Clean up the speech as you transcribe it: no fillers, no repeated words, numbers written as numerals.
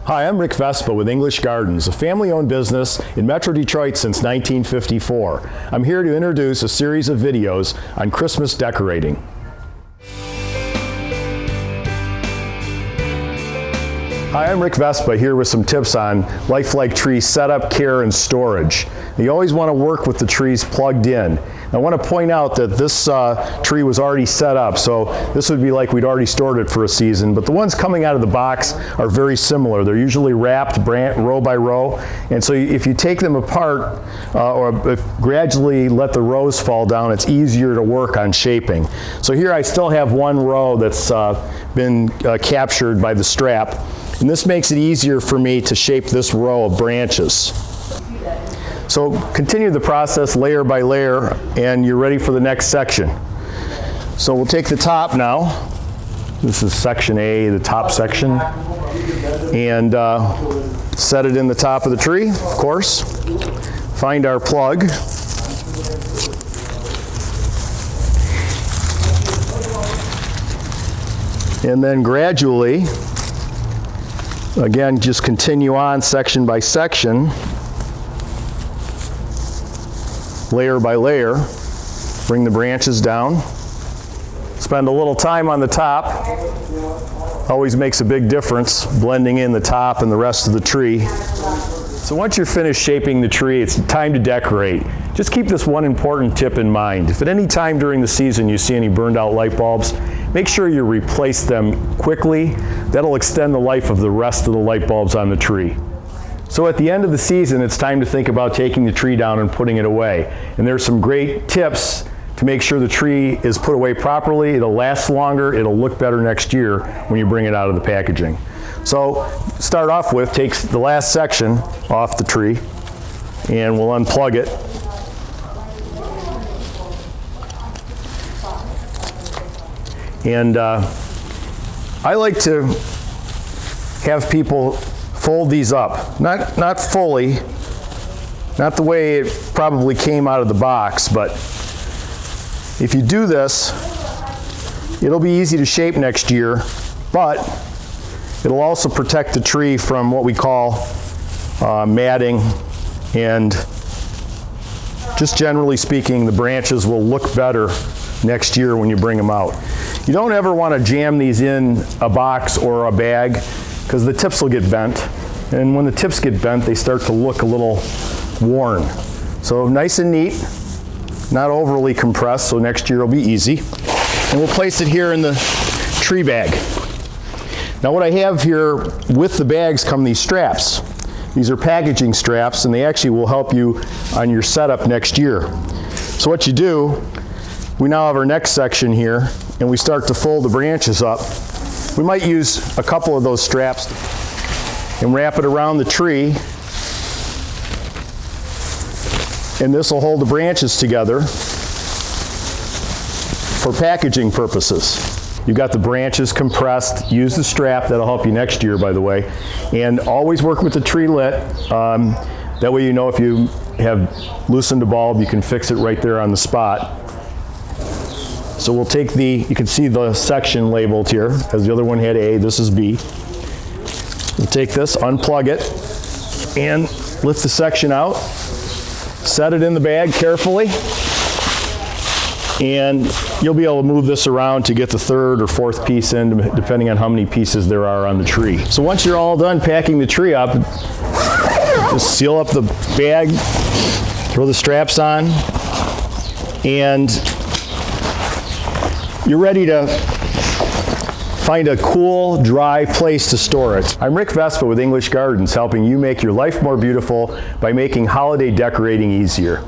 Hi, I'm Rick Vespa with English Gardens, a family-owned business in Metro Detroit since 1954. I'm here to introduce a series of videos on Christmas decorating. Hi, I'm Rick Vespa here with some tips on lifelike tree setup, care, and storage. You always want to work with the trees plugged in. I want to point out that this tree was already set up, so this would be like we'd already stored it for a season, but the ones coming out of the box are very similar. They're usually wrapped row by row, and so if you take them apart or gradually let the rows fall down, it's easier to work on shaping. So here I still have one row that's been captured by the strap, and this makes it easier for me to shape this row of branches. So continue the process layer by layer and you're ready for the next section. So we'll take the top now. This is section A, the top section, and set it in the top of the tree, of course. Find our plug. And then gradually, again, just continue on section by section, layer by layer. Bring the branches down. Spend a little time on the top. Always makes a big difference, blending in the top and the rest of the tree. So once you're finished shaping the tree, it's time to decorate. Just keep this one important tip in mind. If at any time during the season you see any burned out light bulbs, make sure you replace them quickly. That'll extend the life of the rest of the light bulbs on the tree. So at the end of the season, it's time to think about taking the tree down and putting it away. And there's some great tips to make sure the tree is put away properly. It'll last longer, it'll look better next year when you bring it out of the packaging. So start off with, take the last section off the tree and we'll unplug it. And I like to have people fold these up, not fully, not the way it probably came out of the box, but if you do this, it'll be easy to shape next year, but it'll also protect the tree from what we call matting, and just generally speaking, the branches will look better next year when you bring them out. You don't ever want to jam these in a box or a bag because the tips will get bent, and when the tips get bent they start to look a little worn. So nice and neat, not overly compressed, so next year will be easy. And we'll place it here in the tree bag. Now what I have here with the bags come these straps. These are packaging straps and they actually will help you on your setup next year. So what you do, we now have our next section here and we start to fold the branches up. We might use a couple of those straps and wrap it around the tree, and this will hold the branches together for packaging purposes. You've got the branches compressed. Use the strap, that'll help you next year, by the way, and always work with the tree lit. That way you know if you have loosened a bulb, you can fix it right there on the spot. So we'll take you can see the section labeled here, as the other one had A, this is B. We'll take this, unplug it, and lift the section out. Set it in the bag carefully, and you'll be able to move this around to get the third or fourth piece in, depending on how many pieces there are on the tree. So once you're all done packing the tree up, just seal up the bag, throw the straps on, and you're ready to find a cool, dry place to store it. I'm Rick Vespa with English Gardens, helping you make your life more beautiful by making holiday decorating easier.